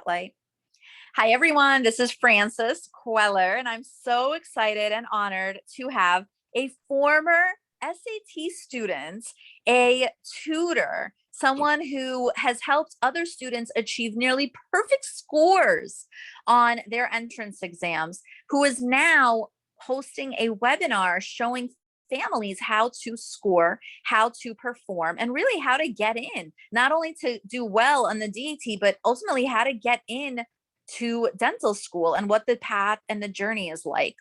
spotlight. Hi, everyone. This is Frances Queller, and I'm so excited and honored to have a former SAT student, a tutor, someone who has helped other students achieve nearly perfect scores on their entrance exams, who is now hosting a webinar showing families how to score, how to perform, and really how to get in, not only to do well on the DAT, but ultimately how to get in to dental school and what the path and the journey is like.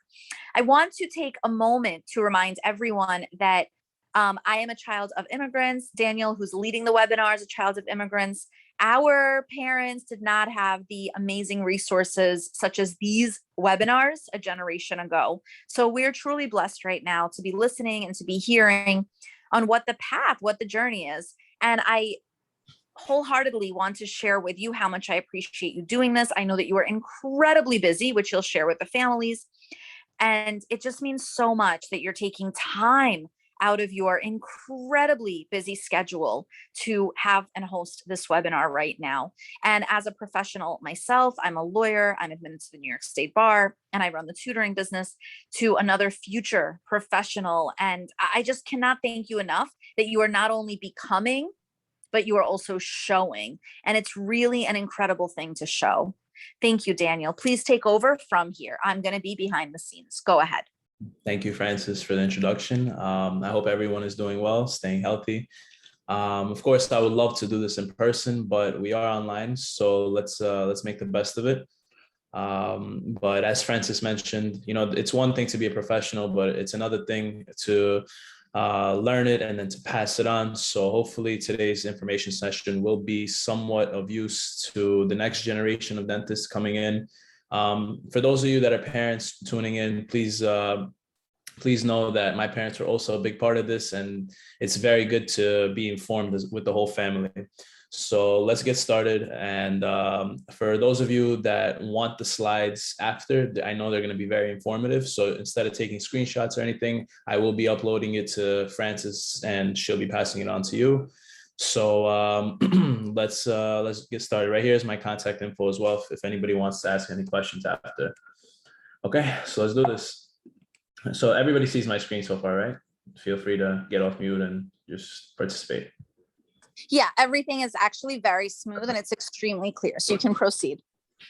I want to take a moment to remind everyone that I am a child of immigrants. Daniel, who's leading the webinar, is a child of immigrants. Our parents did not have the amazing resources such as these webinars a generation ago. So we're truly blessed right now to be listening and to be hearing on what the path, what the journey is. And I wholeheartedly want to share with you how much I appreciate you doing this. I know that you are incredibly busy, which you'll share with the families. And it just means so much that you're taking time out of your incredibly busy schedule to have and host this webinar right now. And as a professional myself, I'm a lawyer, I'm admitted to the New York State Bar, and I run the tutoring business to another future professional. And I just cannot thank you enough that you are not only becoming, but you are also showing. And it's really an incredible thing to show. Thank you, Daniel. Please take over from here. I'm going to be behind the scenes. Go ahead. Thank you, Frances, for the introduction. I hope everyone is doing well, staying healthy. Of course, I would love to do this in person, but we are online, so let's make the best of it. But as Frances mentioned, it's one thing to be a professional, but it's another thing to learn it and then to pass it on. So hopefully today's information session will be somewhat of use to the next generation of dentists coming in. For those of you that are parents tuning in, please know that my parents are also a big part of this, and it's very good to be informed with the whole family. So let's get started. And for those of you that want the slides after, I know they're going to be very informative. So instead of taking screenshots or anything, I will be uploading it to Frances and she'll be passing it on to you. So let's get started. Right here is my contact info as well, if anybody wants to ask any questions after. Okay, so let's do this. So everybody sees my screen so far, right? Feel free to get off mute and just participate. Yeah, everything is actually very smooth and it's extremely clear, so you can proceed.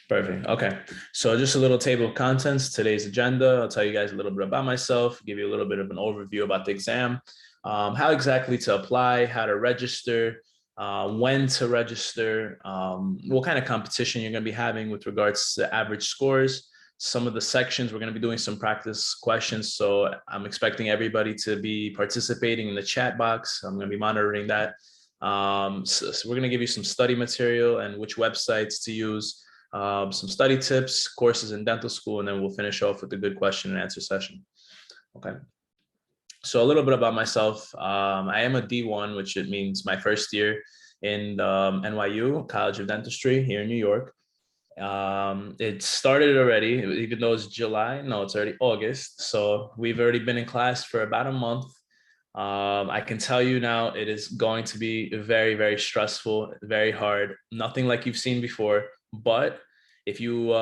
Perfect. Okay, so just a little table of contents, today's agenda. I'll tell you guys a little bit about myself, give you a little bit of an overview about the exam, how exactly to apply, how to register, when to register, what kind of competition you're going to be having with regards to average scores. Some of the sections, we're going to be doing some practice questions. So I'm expecting everybody to be participating in the chat box. I'm going to be monitoring that. So we're going to give you some study material and which websites to use, some study tips, courses in dental school, and then we'll finish off with a good question and answer session. Okay. So a little bit about myself. I am a D1, which it means my first year in NYU, College of Dentistry here in New York. It started already, even though it's July. No, it's already August. So we've already been in class for about a month. I can tell you now, it is going to be very, very stressful, very hard, nothing like you've seen before. But if you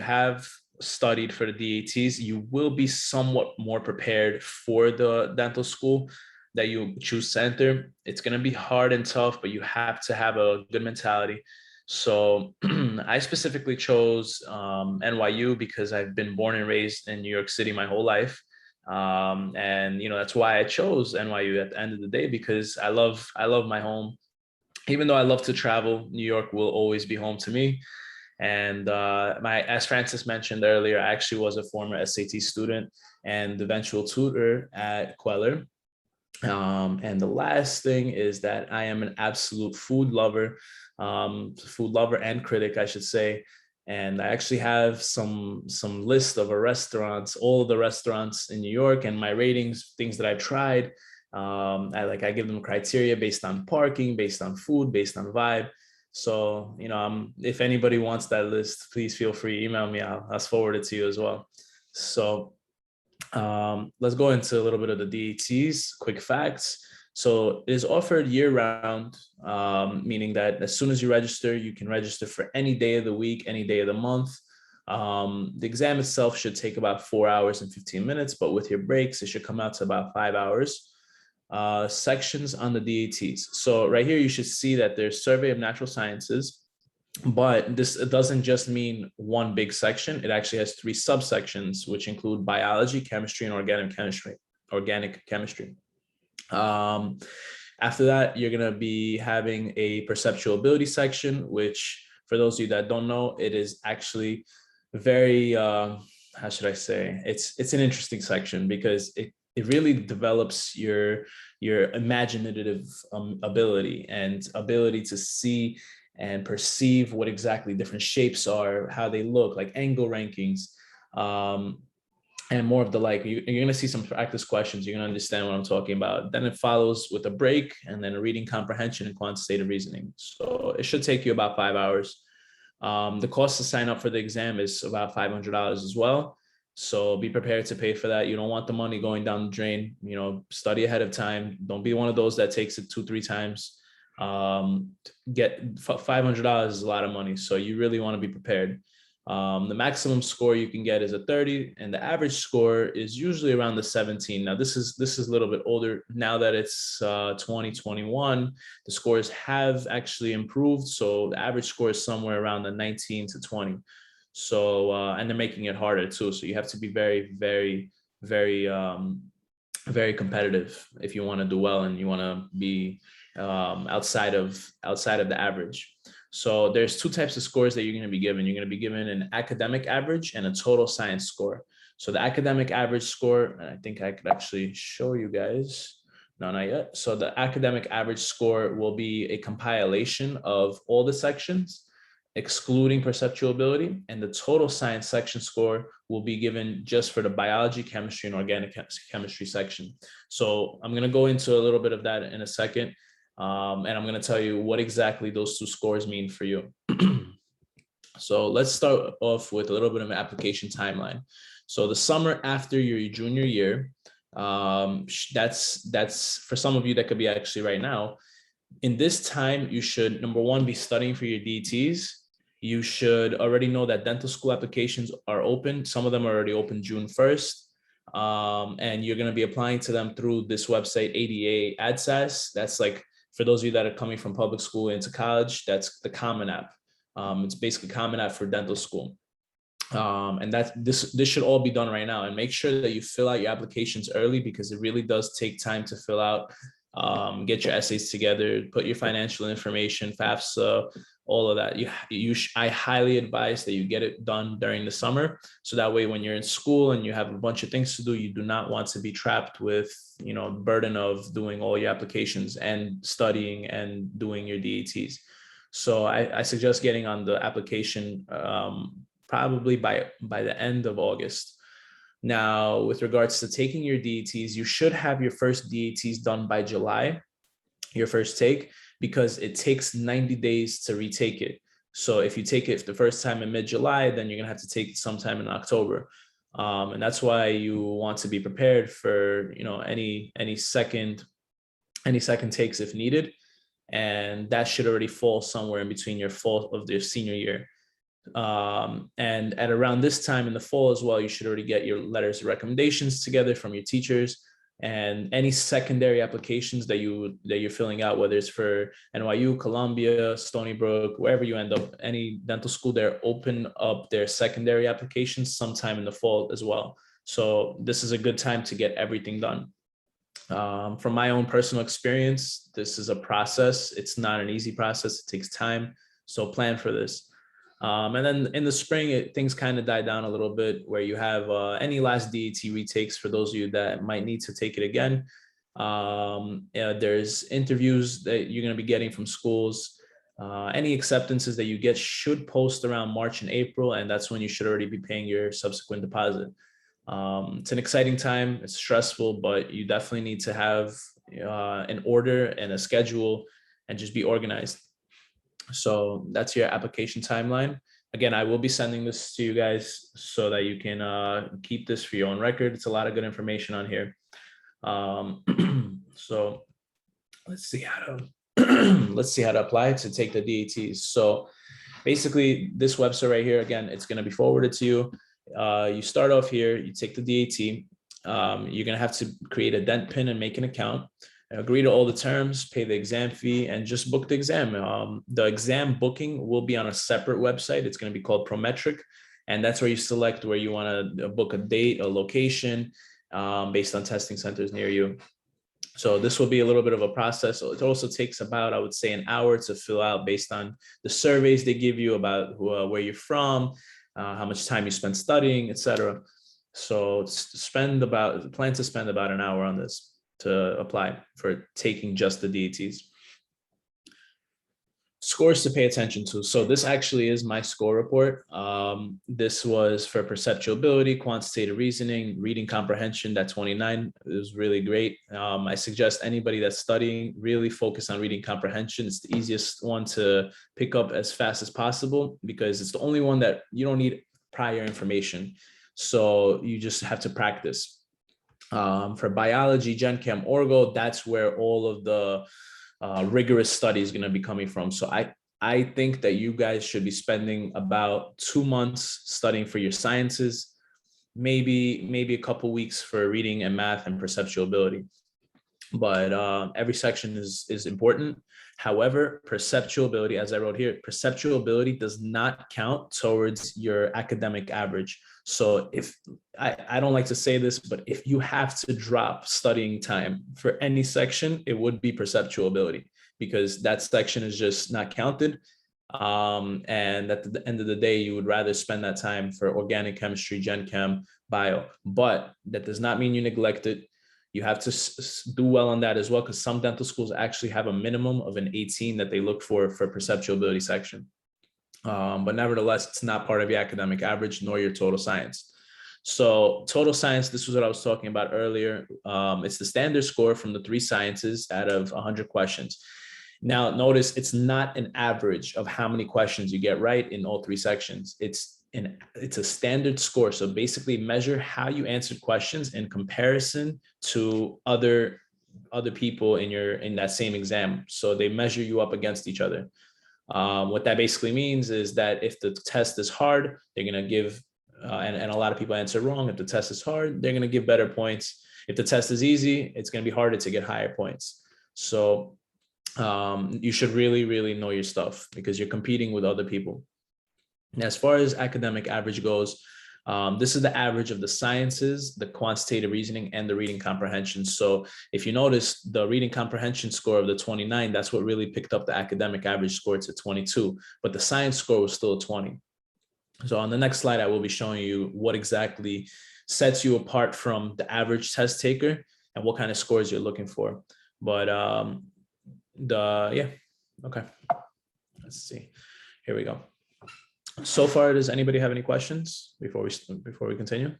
have studied for the DATs, you will be somewhat more prepared for the dental school that you choose to enter. It's going to be hard and tough, but you have to have a good mentality. So I specifically chose NYU because I've been born and raised in New York City my whole life. And that's why I chose NYU at the end of the day, because I love my home. Even though I love to travel, New York will always be home to me. And as Frances mentioned earlier, I actually was a former SAT student and eventual tutor at Queller. And the last thing is that I am an absolute food lover and critic, I should say. And I actually have some list of restaurants, all of the restaurants in New York, and my ratings, things that I've tried. I give them criteria based on parking, based on food, based on vibe. So, if anybody wants that list, please feel free, email me. I'll forward it to you as well. So let's go into a little bit of the DATs, quick facts. So it is offered year round, meaning that as soon as you register, you can register for any day of the week, any day of the month. The exam itself should take about 4 hours and 15 minutes, but with your breaks, it should come out to about 5 hours. Sections on the DATs. So right here, you should see that there's Survey of Natural Sciences, but this doesn't just mean one big section. It actually has 3 subsections, which include biology, chemistry, and organic chemistry. After that, you're going to be having a perceptual ability section, which for those of you that don't know, it is actually very, how should I say? It's an interesting section because it really develops your imaginative ability and ability to see and perceive what exactly different shapes are, how they look, like angle rankings, and more of the like. You're going to see some practice questions. You're going to understand what I'm talking about. Then it follows with a break and then a reading comprehension and quantitative reasoning. So it should take you about 5 hours. The cost to sign up for the exam is about $500 as well. So be prepared to pay for that. You don't want the money going down the drain. You know, study ahead of time. Don't be one of those that takes it 2-3 times. Get $500 is a lot of money. So you really want to be prepared. The maximum score you can get is a 30, and the average score is usually around the 17. Now this is a little bit older now that it's 2021. The scores have actually improved, so the average score is somewhere around the 19 to 20. So and they're making it harder too. So you have to be very, very, very, very competitive if you want to do well and you want to be outside of the average. So there's 2 types of scores that you're going to be given. You're going to be given an academic average and a total science score. So the academic average score, and I think I could actually show you guys. No, not yet. So the academic average score will be a compilation of all the sections, excluding perceptual ability, and the total science section score will be given just for the biology, chemistry, and organic chemistry section. So I'm going to go into a little bit of that in a second. And I'm going to tell you what exactly those 2 scores mean for you. So let's start off with a little bit of an application timeline. So the summer after your junior year, that's for some of you that could be actually right now. In this time, you should, number 1, be studying for your DTs. You should already know that dental school applications are open. Some of them are already open June 1st. And you're going to be applying to them through this website, ADA ADSAS. That's like, for those of you that are coming from public school into college, that's the Common App. It's basically Common App for dental school. And this should all be done right now. And make sure that you fill out your applications early because it really does take time to fill out. Get your essays together, put your financial information, FAFSA, all of that. I highly advise that you get it done during the summer. So that way, when you're in school and you have a bunch of things to do, you do not want to be trapped with, the burden of doing all your applications and studying and doing your DATs. So I suggest getting on the application probably by the end of August. Now, with regards to taking your DATs, you should have your first DATs done by July, your first take, because it takes 90 days to retake it. So if you take it the first time in mid-July, then you're going to have to take it sometime in October. And that's why you want to be prepared for, any second takes if needed. And that should already fall somewhere in between your fall of your senior year. And at around this time in the fall as well, you should already get your letters of recommendations together from your teachers, and any secondary applications that you're filling out, whether it's for NYU, Columbia, Stony Brook, wherever you end up, any dental school, they're open up their secondary applications sometime in the fall as well. So this is a good time to get everything done. From my own personal experience, this is a process. It's not an easy process. It takes time. So plan for this. And then in the spring, things kind of die down a little bit where you have any last DAT retakes for those of you that might need to take it again. There's interviews that you're going to be getting from schools. Any acceptances that you get should post around March and April, and that's when you should already be paying your subsequent deposit. It's an exciting time. It's stressful, but you definitely need to have an order and a schedule and just be organized. So that's your application timeline. Again, I will be sending this to you guys so that you can keep this for your own record. It's a lot of good information on here. So let's see how to let's see how to apply to take the DATs. So basically, this website right here, again, it's going to be forwarded to you. You start off here, you take the DAT. You're going to have to create a dent pin and make an account. Agree to all the terms, pay the exam fee, and just book the exam. The exam booking will be on a separate website. It's going to be called Prometric, and that's where you select where you want to book a date, a location, based on testing centers near you. So this will be a little bit of a process. So it also takes about, I would say, an hour to fill out based on the surveys they give you about where you're from, how much time you spend studying, etc. So plan to spend about an hour on this to apply for taking just the DATs. Scores to pay attention to. So this actually is my score report. This was for perceptual ability, quantitative reasoning, reading comprehension. That 29 is really great. I suggest anybody that's studying really focus on reading comprehension. It's the easiest one to pick up as fast as possible because it's the only one that you don't need prior information. So you just have to practice. For biology, Gen Chem, Orgo, that's where all of the rigorous study is going to be coming from. So I think that you guys should be spending about 2 months studying for your sciences, maybe a couple weeks for reading and math and perceptual ability. But every section is important. However, perceptual ability, as I wrote here, perceptual ability does not count towards your academic average. So if I don't like to say this, but if you have to drop studying time for any section, it would be perceptual ability because that section is just not counted. And at the end of the day, you would rather spend that time for organic chemistry, gen chem, bio. But that does not mean you neglect it. You have to do well on that as well, because some dental schools actually have a minimum of an 18 that they look for perceptual ability section. But nevertheless, it's not part of your academic average nor your total science. So total science, this was what I was talking about earlier. It's the standard score from the 3 sciences out of 100 questions. Now, notice it's not an average of how many questions you get right in all 3 sections. It's a standard score. So basically measure how you answered questions in comparison to other people in that same exam. So they measure you up against each other. What that basically means is that if the test is hard, they're going to give, and a lot of people answer wrong. If the test is hard, they're going to give better points. If the test is easy, it's going to be harder to get higher points. So you should really, really know your stuff because you're competing with other people. And as far as academic average goes, this is the average of the sciences, the quantitative reasoning, and the reading comprehension. So if you notice the reading comprehension score of the 29, that's what really picked up the academic average score to 22, but the science score was still 20. So on the next slide, I will be showing you what exactly sets you apart from the average test taker and what kind of scores you're looking for. But okay, let's see. Here we go. So far, does anybody have any questions before we continue?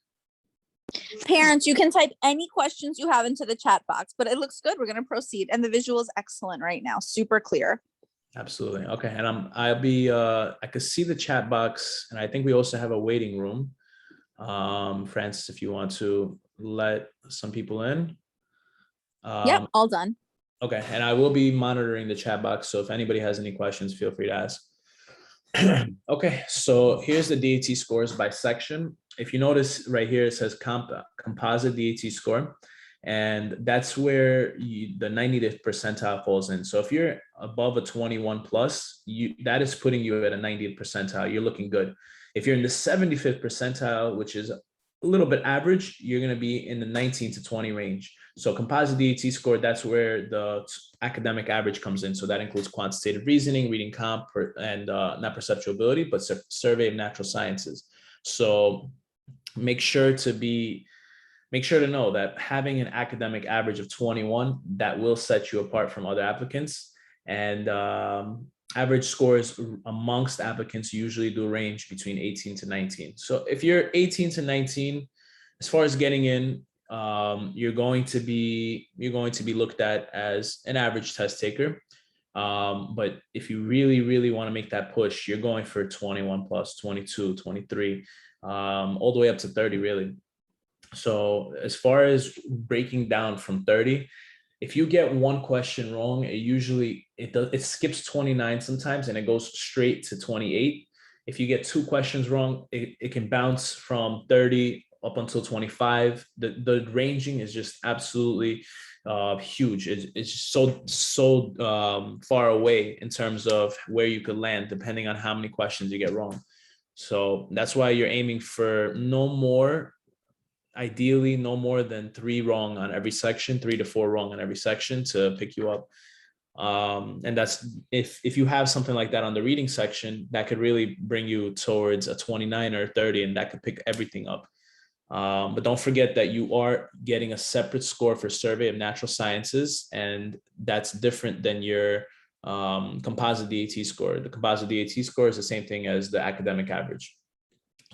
Parents, you can type any questions you have into the chat box, but it looks good. We're going to proceed. And the visual is excellent right now. Super clear. Absolutely. Okay. And I could see the chat box, and I think we also have a waiting room. Francis, if you want to let some people in. Yep, all done. Okay. And I will be monitoring the chat box. So if anybody has any questions, feel free to ask. Okay, so here's the DAT scores by section. If you notice right here, it says composite DAT score, and that's where the 90th percentile falls in. So if you're above a 21 plus, that is putting you at a 90th percentile. You're looking good. If you're in the 75th percentile, which is a little bit average, you're going to be in the 19 to 20 range. So composite DAT score, that's where the academic average comes in. So that includes quantitative reasoning, reading comp, and not perceptual ability, but survey of natural sciences. So make sure to know that having an academic average of 21, that will set you apart from other applicants. And average scores amongst applicants usually do range between 18 to 19. So if you're 18 to 19, as far as getting in, you're going to be looked at as an average test taker. But if you really, really want to make that push, you're going for 21 plus, 22, 23, all the way up to 30, really. So as far as breaking down from 30, If you get one question wrong, it skips 29 sometimes and it goes straight to 28. If you get two questions wrong, it can bounce from 30 up until 25. The ranging is just absolutely huge. It's just so far away in terms of where you could land, depending on how many questions you get wrong. So that's why you're aiming for ideally no more than 3 wrong on every section, 3 to 4 wrong on every section to pick you up. And that's if you have something like that on the reading section, that could really bring you towards a 29 or 30, and that could pick everything up. But don't forget that you are getting a separate score for Survey of Natural Sciences, and that's different than your composite DAT score. The composite DAT score is the same thing as the academic average.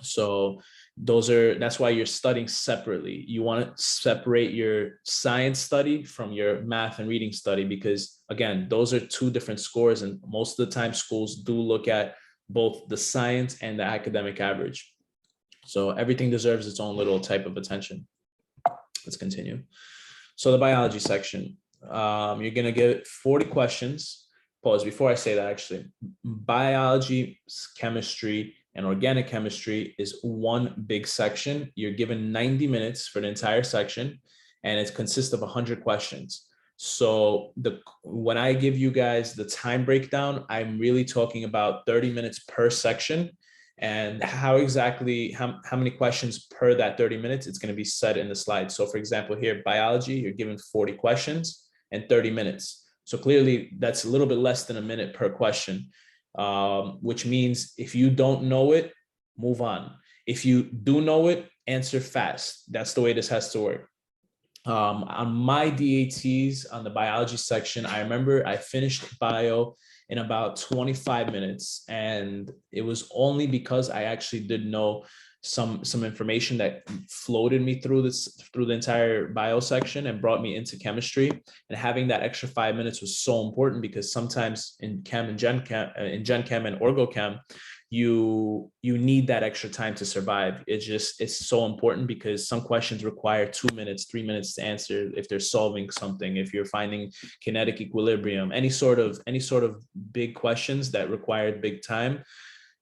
So that's why you're studying separately. You want to separate your science study from your math and reading study, because again, those are 2 different scores. And most of the time schools do look at both the science and the academic average. So everything deserves its own little type of attention. Let's continue. So the biology section, you're going to get 40 questions. Pause before I say that, actually. Biology, chemistry, and organic chemistry is one big section. You're given 90 minutes for the entire section, and it consists of 100 questions. So when I give you guys the time breakdown, I'm really talking about 30 minutes per section, and how many questions per that 30 minutes, it's going to be set in the slide. So for example, here, biology, you're given 40 questions and 30 minutes. So clearly that's a little bit less than a minute per question, which means if you don't know it, move on. If you do know it, answer fast. That's the way this has to work. On my DATs on the biology section, I remember I finished bio in about 25 minutes, and it was only because I actually did know some information that floated me through the entire bio section and brought me into chemistry. And having that extra 5 minutes was so important, because sometimes in chem and gen chem and orgochem, you need that extra time to survive. It's so important, because some questions require 2 minutes, 3 minutes to answer if they're solving something, if you're finding kinetic equilibrium, any sort of big questions that require big time.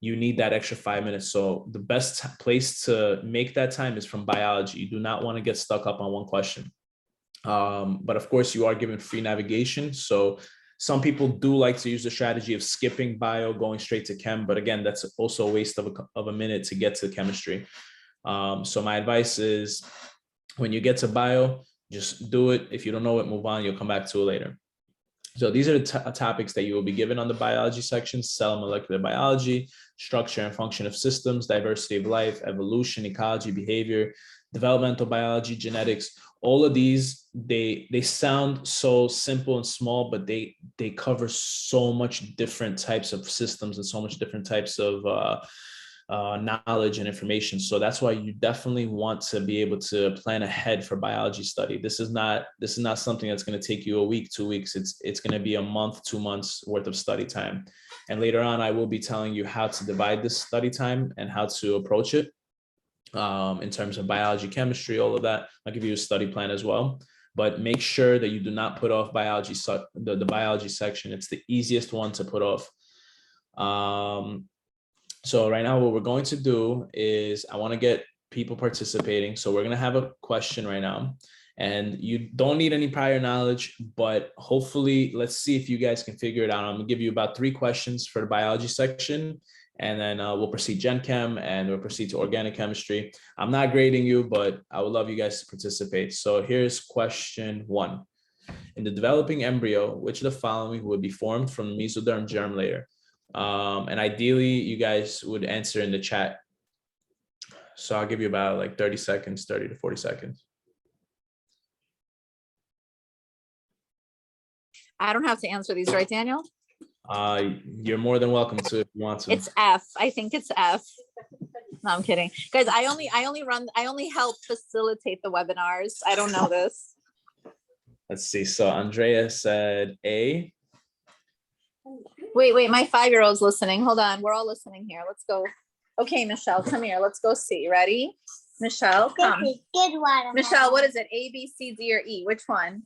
You need that extra 5 minutes. So the best place to make that time is from biology. You do not want to get stuck up on one question. But of course, you are given free navigation. So some people do like to use the strategy of skipping bio, going straight to chem. But again, that's also a waste of a minute to get to chemistry. So my advice is, when you get to bio, just do it. If you don't know it, move on. You'll come back to it later. So these are the topics that you will be given on the biology section: cell and molecular biology, structure and function of systems, diversity of life, evolution, ecology, behavior, developmental biology, genetics. All of these, they sound so simple and small, but they cover so much different types of systems and so much different types of knowledge and information. So that's why you definitely want to be able to plan ahead for biology study. This is not something that's going to take you a week, 2 weeks. It's going to be a month, 2 months worth of study time. And later on, I will be telling you how to divide this study time and how to approach it in terms of biology, chemistry, all of that. I'll give you a study plan as well. But make sure that you do not put off biology, the biology section. It's the easiest one to put off. So right now, what we're going to do is, I want to get people participating. So we're going to have a question right now, and you don't need any prior knowledge, but hopefully, let's see if you guys can figure it out. I'm going to give you about 3 questions for the biology section, and then we'll proceed Gen Chem, and we'll proceed to organic chemistry. I'm not grading you, but I would love you guys to participate. So here's question 1. In the developing embryo, which of the following would be formed from the mesoderm germ layer? And ideally, you guys would answer in the chat. So I'll give you about like 30 seconds, 30 to 40 seconds. I don't have to answer these, right, Daniel? You're more than welcome to if you want to. It's F. I think it's F. No, I'm kidding. Guys, I only help facilitate the webinars. I don't know this. Let's see. So Andrea said A. Wait, my 5-year-old's listening. Hold on. We're all listening here. Let's go. Okay, Michelle, come here. Let's go see. Ready? Michelle, come. Good one. Michelle, what is it? A, B, C, D, or E? Which one?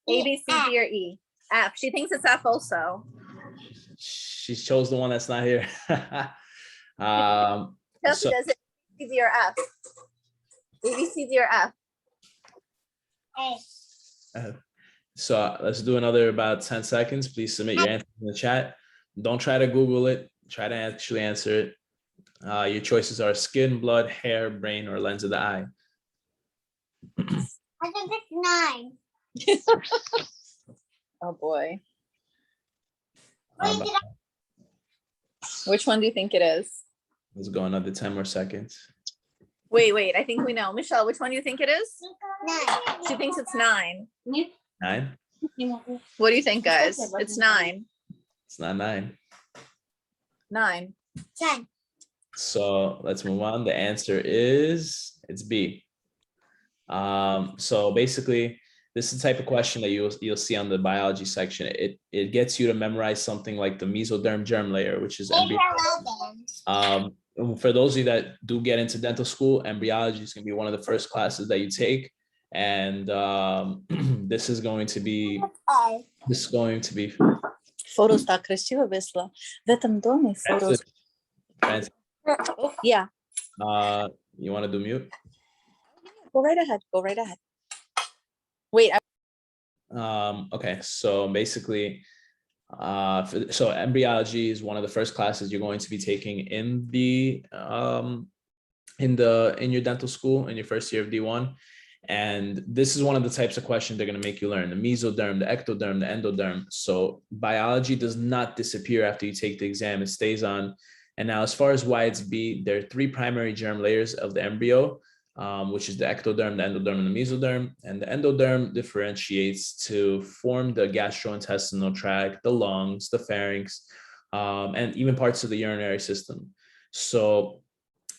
A, B, C, D, or E? F. She thinks it's F also. She chose the one that's not here. Chelsea, So, does it A, B, C, D, or F? A, B, C, D, or F? so let's do another about 10 seconds. Please submit your answer in the chat. Don't try to Google it. Try to actually answer it. Your choices are skin, blood, hair, brain, or lens of the eye. I think it's 9. Oh boy. Um, Which one do you think it is? let's go another 10 more seconds. Wait. I think we know. Michelle, which one do you think it is? 9. She thinks it's 9. 9? What do you think, guys? It's 9. It's not 9. 9. 10. So let's move on. The answer is it's B. So basically, this is the type of question that you'll see on the biology section. It gets you to memorize something like the mesoderm germ layer, which is embryology. For those of you that do get into dental school, embryology is going to be one of the first classes that you take, and this is going to be Фото так красиво вышло. В этом доме фото. Francis, Oh, yeah. you want to do mute? Go right ahead. Go right ahead. Wait. Okay, so basically, so embryology is one of the first classes you're going to be taking in your dental school in your first year of D1. And this is one of the types of questions they're going to make you learn: the mesoderm, the ectoderm, the endoderm. So biology does not disappear after you take the exam. It stays on. And now, as far as why it's B, there are 3 primary germ layers of the embryo, which is the ectoderm, the endoderm, and the mesoderm. And the endoderm differentiates to form the gastrointestinal tract, the lungs, the pharynx, and even parts of the urinary system. So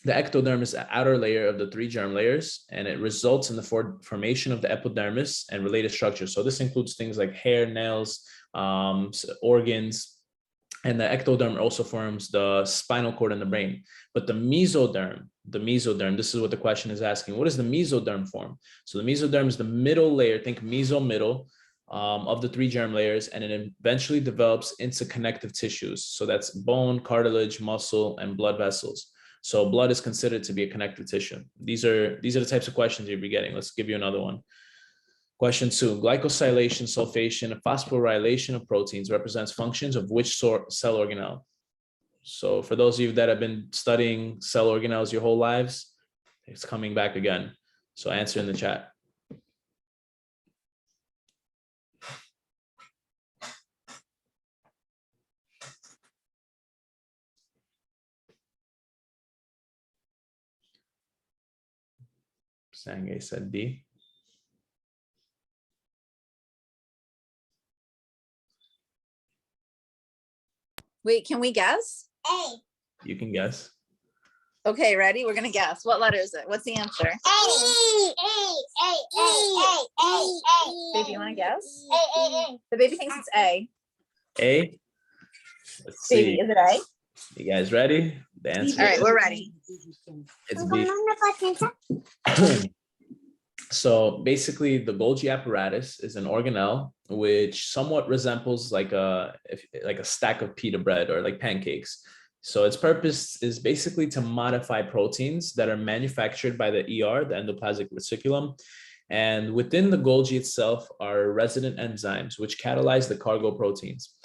the ectoderm is the outer layer of the 3 germ layers, and it results in the formation of the epidermis and related structures. So this includes things like hair, nails, organs, and the ectoderm also forms the spinal cord and the brain. But the mesoderm, this is what the question is asking. What does the mesoderm form? So the mesoderm is the middle layer, think meso middle, of the 3 germ layers, and it eventually develops into connective tissues. So that's bone, cartilage, muscle, and blood vessels. So blood is considered to be a connective tissue. These are the types of questions you'll be getting. Let's give you another one. Question 2, glycosylation, sulfation, and phosphorylation of proteins represents functions of which cell organelle? So for those of you that have been studying cell organelles your whole lives, it's coming back again. So answer in the chat. Sange said D. Wait, can we guess? A. You can guess. Okay, ready? We're gonna guess. What letter is it? What's the answer? Baby, you want to guess? The baby thinks it's A. A. Let's see. Baby, is it A? You guys ready? The answer. All right, we're ready. It's B. So basically, the Bulgy Apparatus is an organelle which somewhat resembles like a stack of pita bread or like pancakes. So its purpose is basically to modify proteins that are manufactured by the ER, the endoplasmic reticulum. And within the Golgi itself are resident enzymes which catalyze the cargo proteins.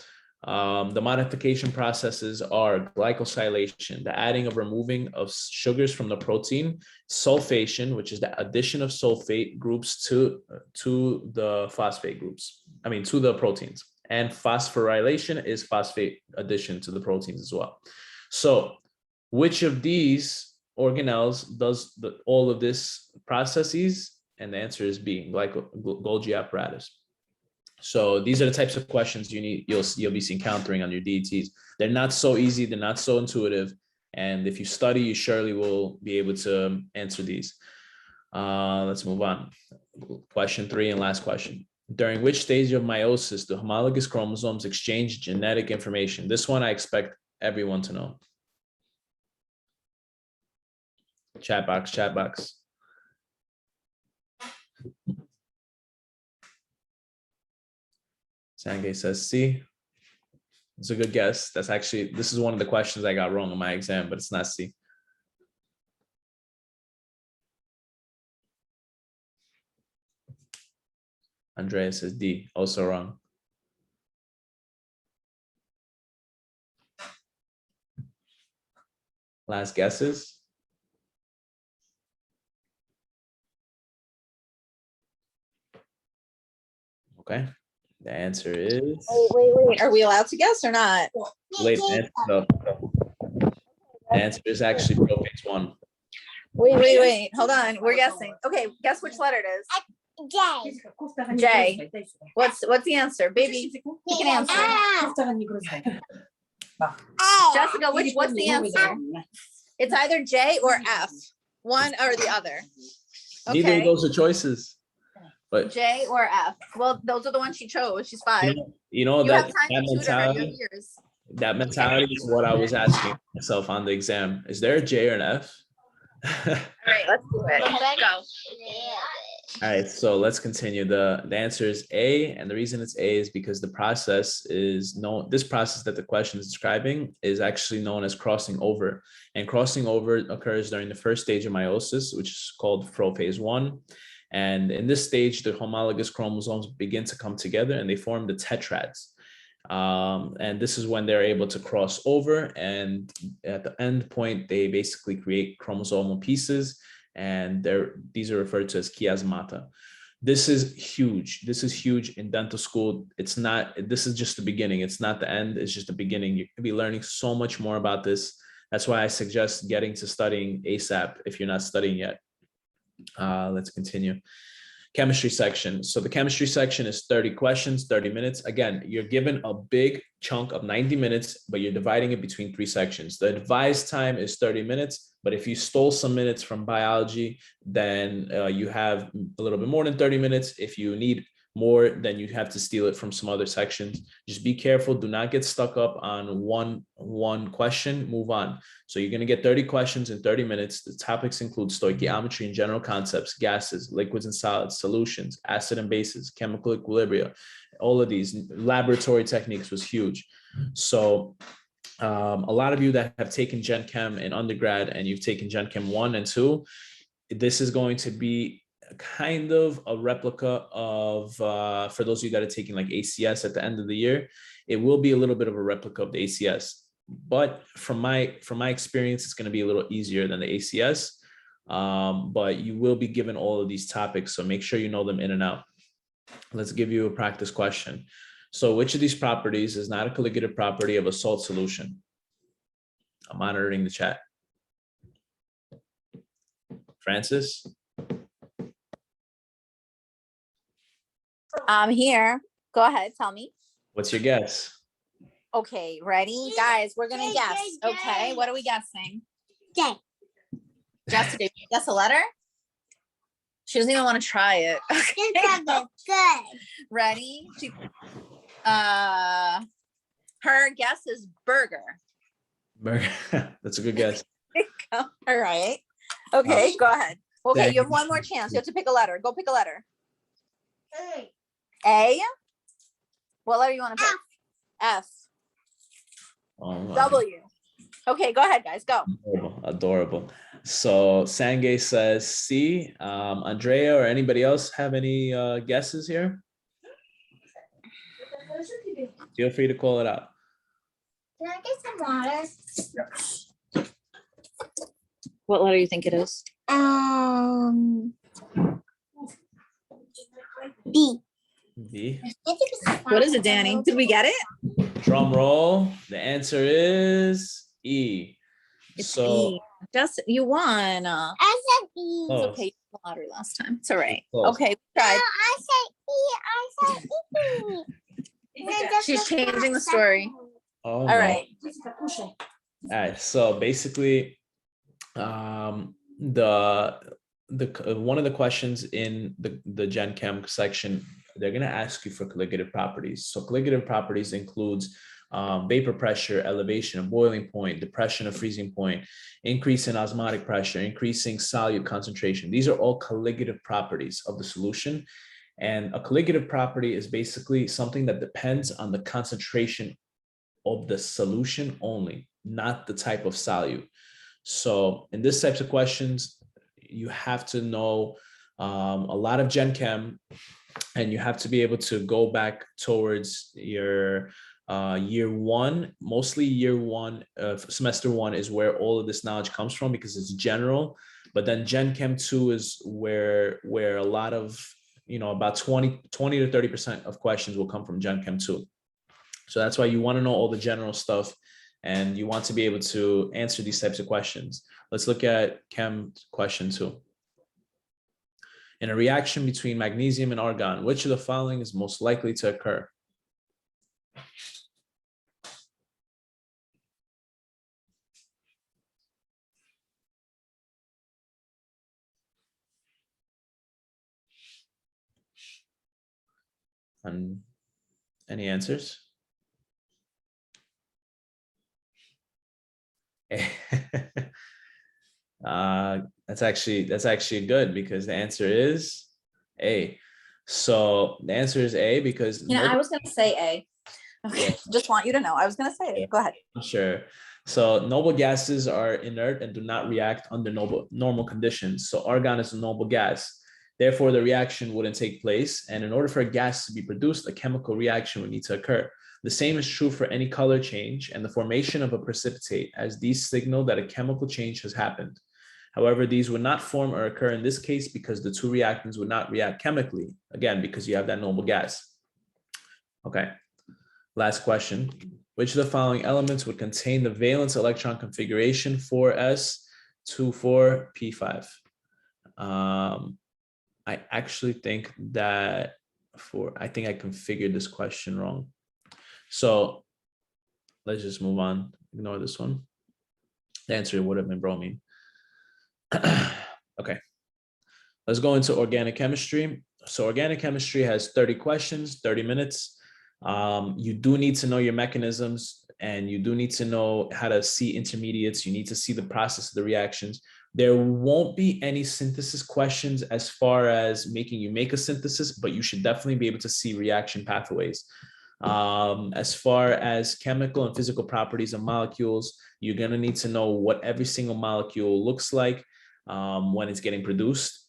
The modification processes are glycosylation, the adding or removing of sugars from the protein, sulfation, which is the addition of sulfate groups to the phosphate groups, to the proteins, and phosphorylation is phosphate addition to the proteins as well. So which of these organelles does all of this processes? And the answer is B, Golgi apparatus. So these are the types of questions you'll be encountering on your DATs. They're not so easy, they're not so intuitive, and if you study, you surely will be able to answer these. Let's move on. Question 3 and last question. During which stage of meiosis do homologous chromosomes exchange genetic information? This one I expect everyone to know. Chat box, chat box. Sangay says C. It's a good guess. That's actually, this is one of the questions I got wrong on my exam, but it's not C. Andrea says D, also wrong. Last guesses? Okay, the answer is... Wait. Are we allowed to guess or not? Late answer. No. The answer is actually prophase 1. Wait. Hold on. We're guessing. Okay, guess which letter it is. J. J. What's the answer? Baby, you can answer. Jessica, what's the answer? It's either J or F. One or the other. Neither of Okay. those are choices. But J or F. Well, those are the ones she chose. She's 5. you know You have that, time that to tutor her. You have mentality, years. that mentality is what I was asking myself on the exam. Is there a J or an F? All right, let's do it. Go. All right, so let's continue. The answer is A, and the reason it's A is because the process is known. This process that the question is describing is actually known as crossing over, and crossing over occurs during the first stage of meiosis, which is called prophase 1. And in this stage, the homologous chromosomes begin to come together, and they form the tetrads. And this is when they're able to cross over, and at the end point, they basically create chromosomal pieces. And these are referred to as chiasmata. This is huge. This is huge in dental school. It's not, this is just the beginning. It's not the end. It's just the beginning. You can be learning so much more about this. That's why I suggest getting to studying ASAP if you're not studying yet. Let's continue. Chemistry section. So the chemistry section is 30 questions, 30 minutes. Again, you're given a big chunk of 90 minutes, but you're dividing it between 3 sections. The advised time is 30 minutes, but if you stole some minutes from biology, then you have a little bit more than 30 minutes. If you need more, then you have to steal it from some other sections. Just be careful. Do not get stuck up on one question. Move on. So you're going to get 30 questions in 30 minutes. The topics include stoichiometry and general concepts, gases, liquids and solids, solutions, acid and bases, chemical equilibria. All of these laboratory techniques was huge. So a lot of you that have taken Gen Chem in undergrad and you've taken Gen Chem 1 and 2, this is going to be kind of a replica of, for those of you that are taking like ACS at the end of the year, it will be a little bit of a replica of the ACS. But from my experience, it's going to be a little easier than the ACS. But you will be given all of these topics, so make sure you know them in and out. Let's give you a practice question. So which of these properties is not a colligative property of a salt solution? I'm monitoring the chat. Francis? I'm here. Go ahead. Tell me. What's your guess? Okay, ready? Guys, we're going to guess. Okay, what are we guessing? J. Jessica, you guess a letter? She doesn't even want to try it. Okay. Good. Ready? Her guess is burger. Burger. That's a good guess. All right. Okay, go ahead. Okay, Thank you have one more chance. You have to pick a letter. Go pick a letter. A. A? What letter you want to pick? F. Oh my. W. Okay, go ahead, guys. Go. Adorable. So Sangay says C. Andrea or anybody else have any guesses here? Feel free to call it out. Can I get some water? What letter do you think it is? B. B. What is it, Danny? Did we get it? Drum roll. The answer is E. It's So E. Just you won. I said E. Oh. Okay, you won the lottery last time. It's all right. Close. Okay, we No, tried. I said E. I said E. She's changing the story. oh, All no. right. All right. So basically, one of the questions in the Gen Chem section, they're going to ask you for colligative properties. So colligative properties includes vapor pressure, elevation of boiling point, depression of freezing point, increase in osmotic pressure, increasing solute concentration. These are all colligative properties of the solution. And a colligative property is basically something that depends on the concentration of the solution only, not the type of solute. So in this types of questions, you have to know a lot of Gen Chem, and you have to be able to go back towards your year one. Mostly year one of semester one is where all of this knowledge comes from, because it's general. But then Gen Chem 2 is where a lot of, about 20 to 30% of questions will come from Gen Chem 2. So that's why you want to know all the general stuff, and you want to be able to answer these types of questions. Let's look at Chem question 2. In a reaction between magnesium and argon, which of the following is most likely to occur? And any answers? That's actually good, because the answer is A. So the answer is A because I was gonna say A. Okay, Yeah. just want you to know I was gonna say it. Go ahead. Sure. So noble gases are inert and do not react under normal conditions. So argon is a noble gas. Therefore, the reaction wouldn't take place. And in order for a gas to be produced, a chemical reaction would need to occur. The same is true for any color change and the formation of a precipitate, as these signal that a chemical change has happened. However, these would not form or occur in this case because the two reactants would not react chemically, again, because you have that noble gas. Okay, last question. Which of the following elements would contain the valence electron configuration 4s24p5? I actually think that I think I configured this question wrong. So let's just move on. Ignore this one. The answer would have been bromine. Okay, let's go into organic chemistry. So organic chemistry has 30 questions, 30 minutes. You do need to know your mechanisms, and you do need to know how to see intermediates. You need to see the process of the reactions. There won't be any synthesis questions as far as making you make a synthesis, but you should definitely be able to see reaction pathways. As far as chemical and physical properties of molecules, you're going to need to know what every single molecule looks like when it's getting produced.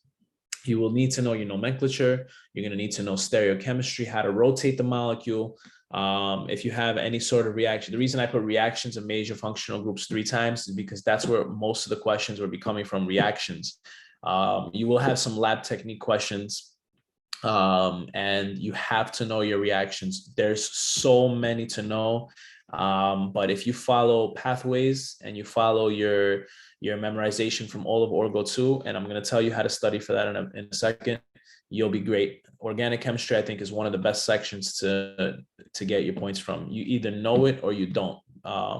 You will need to know your nomenclature. You're going to need to know stereochemistry, how to rotate the molecule. If you have any sort of reaction, the reason I put reactions and major functional groups 3 times is because that's where most of the questions will be coming from, reactions. You will have some lab technique questions, and you have to know your reactions. There's so many to know. But if you follow pathways and you follow your memorization from all of Orgo 2, and I'm going to tell you how to study for that in a second, you'll be great. Organic chemistry, I think, is one of the best sections to get your points from. You either know it or you don't.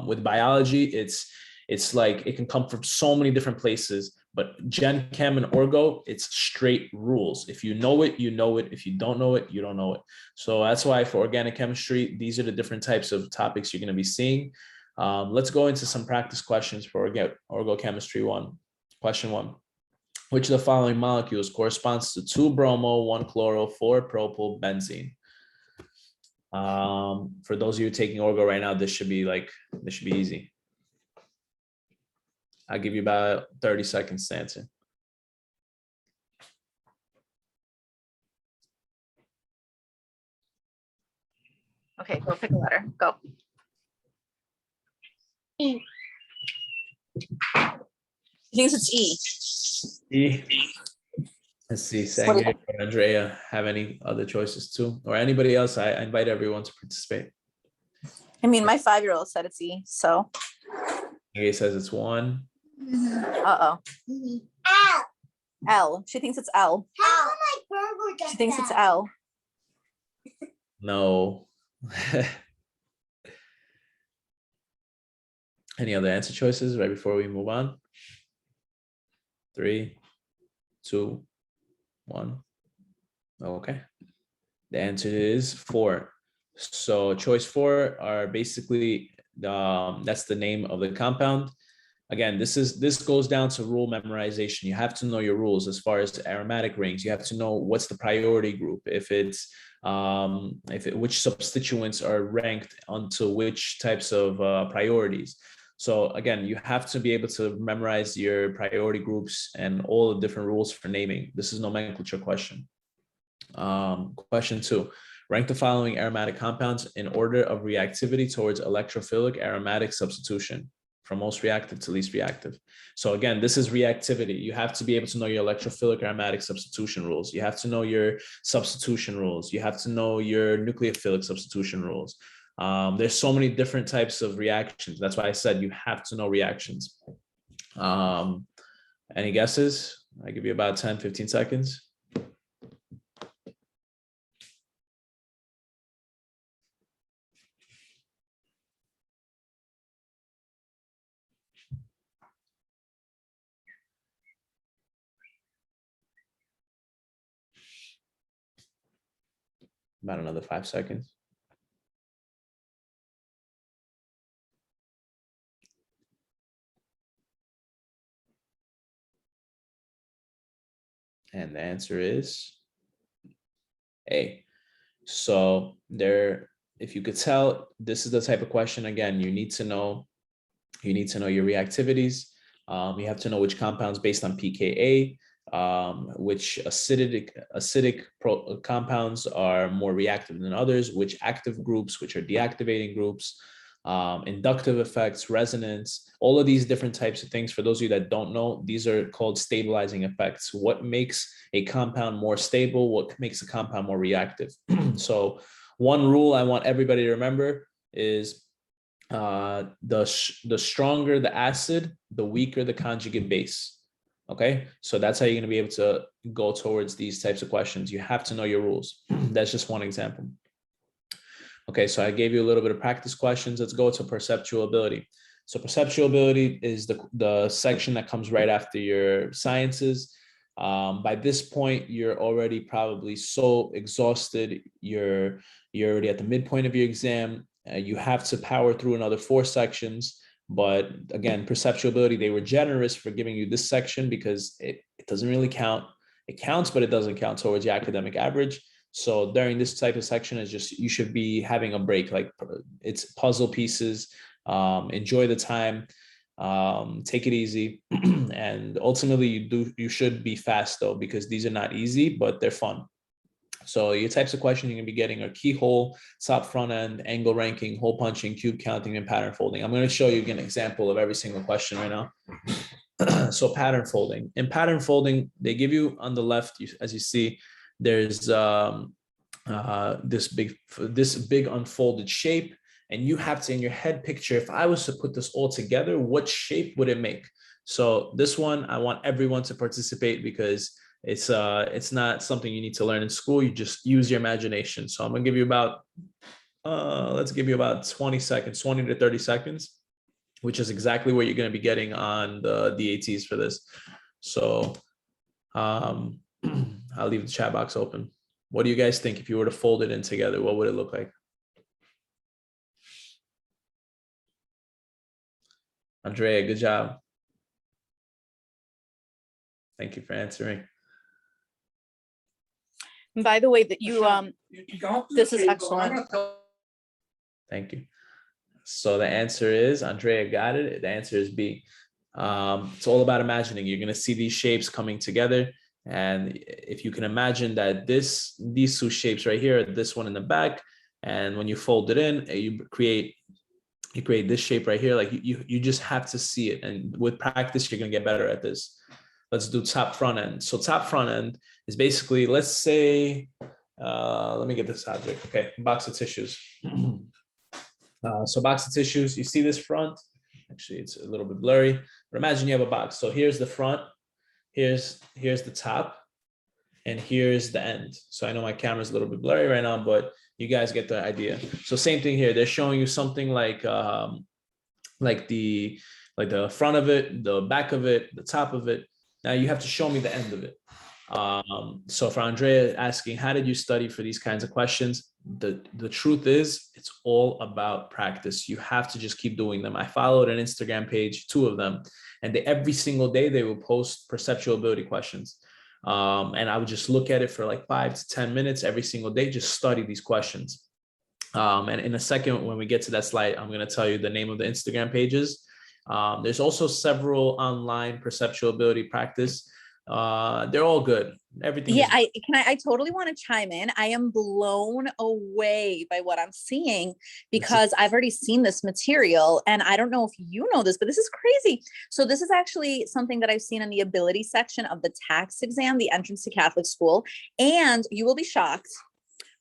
With biology, it's like it can come from so many different places, but Gen Chem and Orgo, it's straight rules. If you know it, you know it. If you don't know it, you don't know it. So that's why for organic chemistry, these are the different types of topics you're going to be seeing. Let's go into some practice questions for Orgo Chemistry 1. Question 1. Which of the following molecules corresponds to 2 bromo, 1 chloro, 4 propyl, benzene? For those of you taking Orgo right now, this should be easy. I'll give you about 30 seconds to answer. Okay, go pick a letter. Go. E. He thinks it's E. E. Let's see, Sangeet or Andrea have any other choices too, or anybody else? I invite everyone to participate. I mean, my 5-year-old said it's E, so. Sangeet says it's 1. Uh-oh. L. L. She thinks it's L. How come my burger does She thinks it's that? L. No. Any other answer choices right before we move on? 3, 2, 1. Okay. The answer is 4. So choice 4 are basically that's the name of the compound. Again, this goes down to rule memorization. You have to know your rules as far as aromatic rings. You have to know what's the priority group, which substituents are ranked onto which types of priorities. So again, you have to be able to memorize your priority groups and all the different rules for naming. This is nomenclature question. Question 2. Rank the following aromatic compounds in order of reactivity towards electrophilic aromatic substitution, from most reactive to least reactive. So again, this is reactivity. You have to be able to know your electrophilic aromatic substitution rules. You have to know your substitution rules. You have to know your nucleophilic substitution rules. There's so many different types of reactions. That's why I said you have to know reactions. Any guesses? I give you about 10, 15 seconds. About another 5 seconds. And the answer is A. So if you could tell, this is the type of question, again, you need to know your reactivities. You have to know which compounds based on pKa, which acidic compounds are more reactive than others, which active groups, which are deactivating groups, inductive effects, resonance, all of these different types of things. For those of you that don't know, these are called stabilizing effects. What makes a compound more stable? What makes a compound more reactive? So one rule I want everybody to remember is the stronger the acid, the weaker the conjugate base. Okay, so that's how you're going to be able to go towards these types of questions. You have to know your rules. That's just one example. Okay, so I gave you a little bit of practice questions. Let's go to perceptual ability. So perceptual ability is the section that comes right after your sciences. By this point, you're already probably so exhausted. You're already at the midpoint of your exam. You have to power through another 4 sections. But again, perceptual ability, they were generous for giving you this section because it doesn't really count. It counts, but it doesn't count towards your academic average. So during this type of section, is just, you should be having a break. Like, it's puzzle pieces. Enjoy the time. Take it easy. And ultimately you should be fast though, because these are not easy, but they're fun. So your types of questions you're going to be getting are keyhole, top front end, angle ranking, hole punching, cube counting, and pattern folding. I'm going to show you an example of every single question right now. So pattern folding. In pattern folding, they give you on the left, as you see, there's this big unfolded shape, and you have to, in your head, picture, if I was to put this all together, what shape would it make? So this one, I want everyone to participate because it's not something you need to learn in school. You just use your imagination. So I'm gonna give you about let's give you about 20 seconds, 20 to 30 seconds, which is exactly what you're gonna be getting on the DATs for this. So I'll leave the chat box open. What do you guys think if you were to fold it in together? What would it look like? Andrea, good job. Thank you for answering. By the way, that this is excellent. Thank you. So the answer is, Andrea got it. The answer is B. It's all about imagining. You're going to see these shapes coming together. And if you can imagine that these 2 shapes right here, this one in the back, and when you fold it in, you create this shape right here. Like you just have to see it. And with practice, you're going to get better at this. Let's do top front end. So top front end is basically, let's say, let me get this object. Okay, box of tissues. So box of tissues, you see this front? Actually, it's a little bit blurry, but imagine you have a box. So here's the front, here's the top, and here's the end. So I know my camera's a little bit blurry right now, but you guys get the idea. So same thing here. They're showing you something like the front of it, the back of it, the top of it. Now you have to show me the end of it. So for Andrea asking, how did you study for these kinds of questions? The truth is, it's all about practice. You have to just keep doing them. I followed an Instagram page, 2 of them, and every single day they will post perceptual ability questions. And I would just look at it for like 5 to 10 minutes every single day, just study these questions. And in a second, when we get to that slide, I'm going to tell you the name of the Instagram pages. There's also several online perceptual ability practice. They're all good. Everything. Yeah, I totally want to chime in. I am blown away by what I'm seeing because I've already seen this material, and I don't know if you know this, but this is crazy. So this is actually something that I've seen in the ability section of the tax exam, the entrance to Catholic school, and you will be shocked.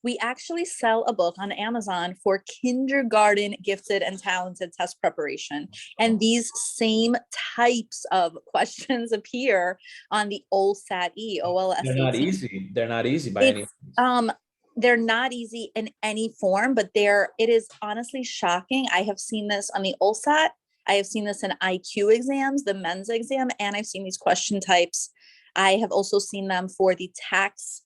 We actually sell a book on Amazon for kindergarten gifted and talented test preparation. And these same types of questions appear on the OLSAT-E, OLSAT. They're not easy. They're not easy by any means. They're not easy in any form, but it is honestly shocking. I have seen this on the OLSAT. I have seen this in IQ exams, the Mensa exam, and I've seen these question types. I have also seen them for the tax.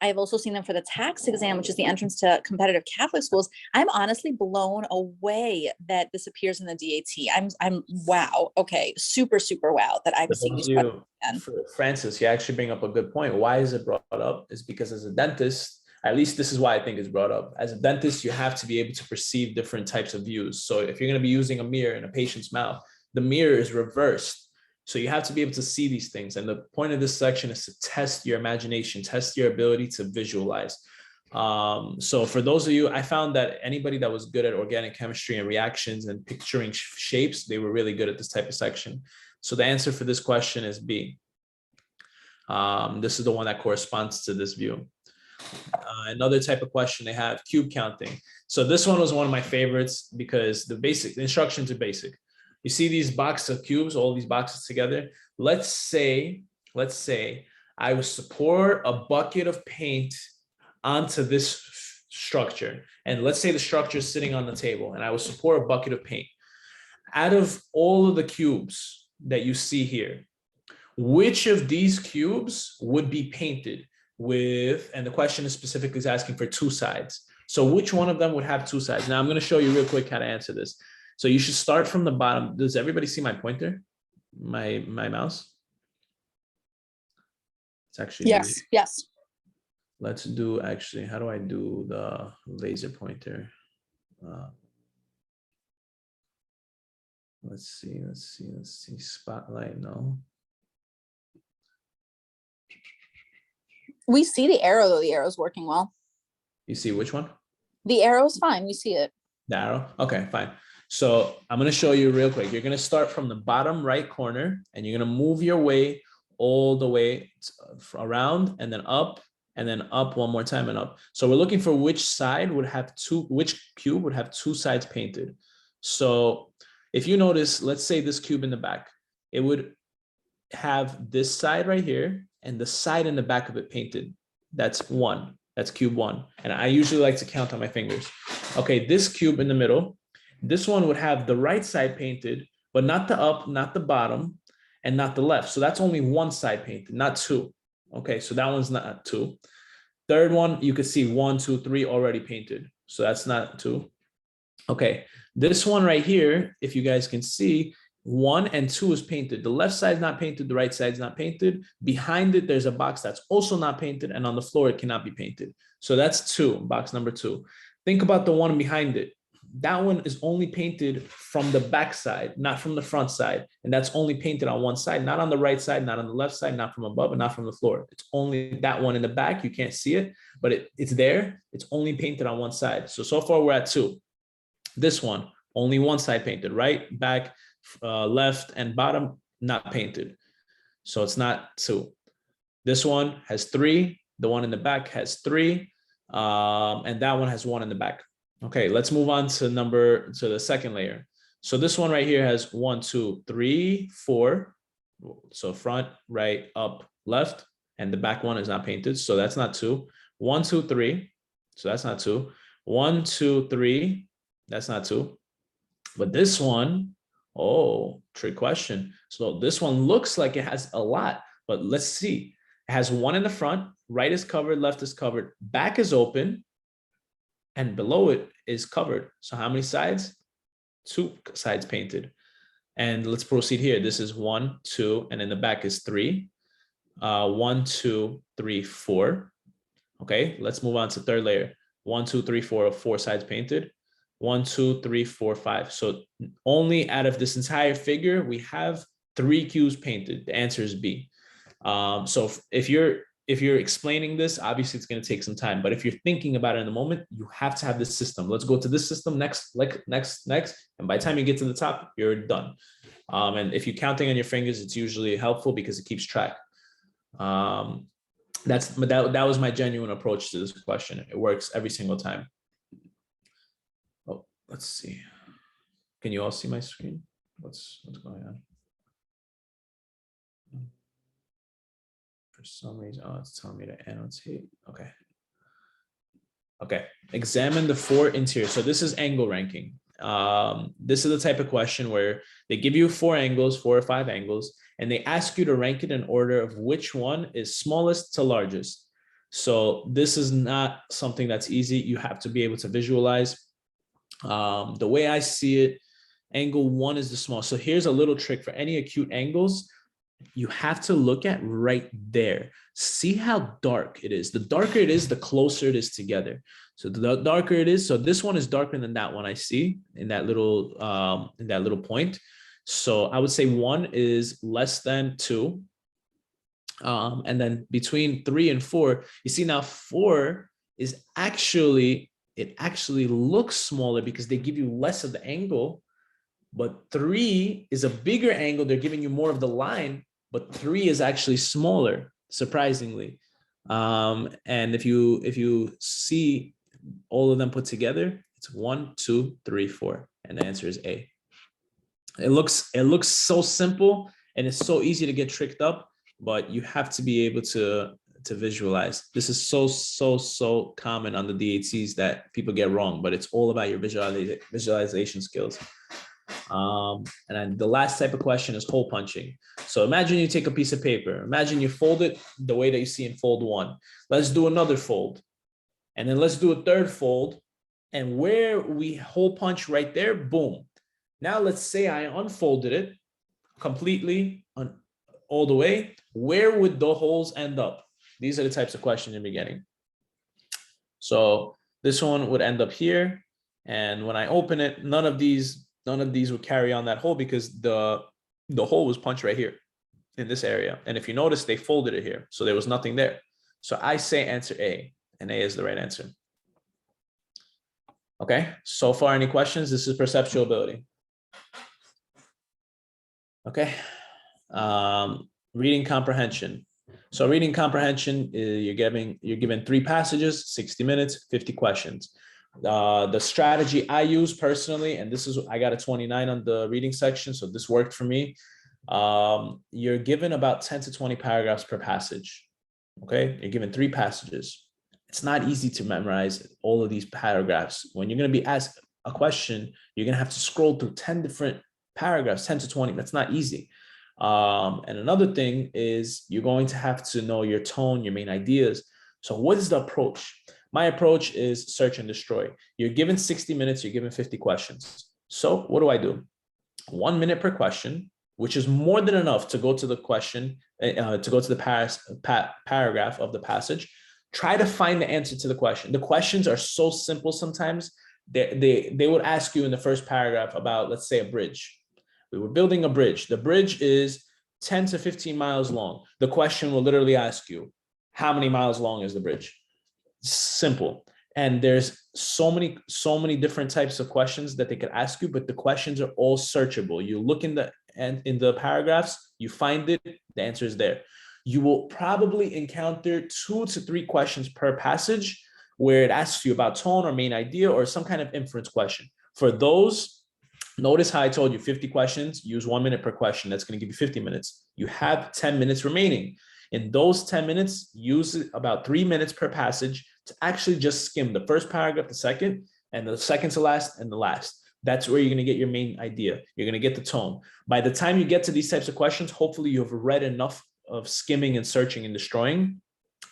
I have also seen them for the tax exam, which is the entrance to competitive Catholic schools. I'm honestly blown away that this appears in the DAT. I'm wow. Okay. Super, super wow that I've seen these questions. Francis, you actually bring up a good point. Why is it brought up? Is because as a dentist, at least this is why I think it's brought up. As a dentist, you have to be able to perceive different types of views. So if you're going to be using a mirror in a patient's mouth, the mirror is reversed. So you have to be able to see these things. And the point of this section is to test your imagination, test your ability to visualize. So for those of you, I found that anybody that was good at organic chemistry and reactions and picturing shapes, they were really good at this type of section. So the answer for this question is B. This is the one that corresponds to this view. Another type of question they have, cube counting. So this one was one of my favorites because the instructions are basic. You see these boxes of cubes, all these boxes together. Let's say I would pour a bucket of paint onto this structure. And let's say the structure is sitting on the table and I would pour a bucket of paint. Out of all of the cubes that you see here, which of these cubes would be painted with, and the question is specifically asking for 2 sides. So which one of them would have 2 sides? Now I'm going to show you real quick how to answer this. So you should start from the bottom. Does everybody see my pointer? My mouse? It's actually yes. Let's do actually, how do I do the laser pointer? Let's see. Spotlight, no. We see the arrow though. The arrow's working well. You see which one? The arrow's fine. We see it. The arrow? Okay, fine. So I'm going to show you real quick. You're going to start from the bottom right corner and you're going to move your way all the way around and then up one more time and up. So we're looking for which side would have which cube would have 2 sides painted. So if you notice, let's say this cube in the back, it would have this side right here and the side in the back of it painted. That's 1. That's cube 1. And I usually like to count on my fingers. Okay, this cube in the middle, this one would have the right side painted, but not the up, not the bottom, and not the left. So that's only 1 side painted, not 2. Okay, so that one's not 2. Third one, you could see 1, 2, 3 already painted. So that's not 2. Okay, this one right here, if you guys can see, 1 and 2 is painted. The left side is not painted, the right side is not painted. Behind it, there's a box that's also not painted, and on the floor, it cannot be painted. So that's 2, box number 2. Think about the one behind it. That one is only painted from the back side, not from the front side. And that's only painted on one side, not on the right side, not on the left side, not from above, and not from the floor. It's only that one in the back. You can't see it, but it's there. It's only painted on one side. So far we're at 2. This one, only one side painted, right, back, left, and bottom, not painted. So it's not 2. This one has 3. The one in the back has 3. And that one has 1 in the back. Okay, let's move on to the second layer. So this one right here has 1, 2, 3, 4. So front, right, up, left, and the back one is not painted. So that's not 2. 1, 2, 3. So that's not 2. 1, 2, 3. That's not 2. But this one, oh, trick question. So this one looks like it has a lot, but let's see. It has one in the front, right is covered, left is covered, back is open, and below it is covered. So how many sides? 2 sides painted. And let's proceed here. This is 1, 2, and in the back is 3. 1, 2, 3, 4. Okay, let's move on to third layer. 1, 2, 3, 4, 4 sides painted. 1, 2, 3, 4, 5. So only out of this entire figure, we have 3 cues painted. The answer is B. So if you're explaining this, obviously it's going to take some time. But if you're thinking about it in the moment, you have to have this system. Let's go to this system next. And by the time you get to the top, you're done. And if you're counting on your fingers, it's usually helpful because it keeps track. That was my genuine approach to this question. It works every single time. Oh, let's see. Can you all see my screen? What's going on? For some reason, oh, it's telling me to annotate. Okay. Examine the 4 interior. So this is angle ranking. This is the type of question where they give you 4 angles, 4 or 5 angles, and they ask you to rank it in order of which one is smallest to largest. So this is not something that's easy. You have to be able to visualize. The way I see it, angle 1 is the smallest. So here's a little trick for any acute angles. You have to look at right there. See how dark it is. The darker it is, the closer it is together. So the darker it is, so this one is darker than that one I see in that little point. So I would say 1 is less than 2. And then between 3 and 4, you see now 4 is actually, it actually looks smaller because they give you less of the angle. But 3 is a bigger angle. They're giving you more of the line, but 3 is actually smaller, surprisingly. And if you see all of them put together, it's 1, 2, 3, 4, and the answer is A. It looks so simple and it's so easy to get tricked up, but you have to be able to visualize. This is so common on the DATs that people get wrong, but it's all about your visualization skills. And then the last type of question is hole punching. So imagine you take a piece of paper. Imagine you fold it the way that you see in fold 1. Let's do another fold. And then let's do a third fold. And where we hole punch right there, boom. Now let's say I unfolded it completely all the way. Where would the holes end up? These are the types of questions you'll be getting. So this one would end up here. And when I open it, none of these would carry on that hole because the hole was punched right here in this area. And if you notice, they folded it here. So there was nothing there. So I say answer A, and A is the right answer. Okay, so far, any questions? This is perceptual ability. Okay, reading comprehension. So reading comprehension, you're given 3 passages, 60 minutes, 50 questions. The strategy I use personally, and this is, I got a 29 on the reading section, so this worked for me. You're given about 10 to 20 paragraphs per passage. Okay, you're given 3 passages. It's not easy to memorize all of these paragraphs. When you're going to be asked a question, you're going to have to scroll through 10 different paragraphs, 10 to 20. That's not easy. And another thing is you're going to have to know your tone, your main ideas. So what is the approach? My approach is search and destroy. You're given 60 minutes, you're given 50 questions. So what do? 1 minute per question, which is more than enough to go to the question, to go to the paragraph of the passage. Try to find the answer to the question. The questions are so simple sometimes. They would ask you in the first paragraph about, let's say, a bridge. We were building a bridge. The bridge is 10 to 15 miles long. The question will literally ask you, how many miles long is the bridge? Simple. And there's so many different types of questions that they could ask you, but the questions are all searchable. You look in the paragraphs, you find it, the answer is there. You will probably encounter 2 to 3 questions per passage where it asks you about tone or main idea or some kind of inference question. For those, notice how I told you 50 questions, use 1 minute per question. That's going to give you 50 minutes. You have 10 minutes remaining. In those 10 minutes, use about 3 minutes per passage to actually just skim the first paragraph, the second, and the second to last, and the last. That's where you're going to get your main idea. You're going to get the tone. By the time you get to these types of questions, hopefully you have read enough of skimming and searching and destroying,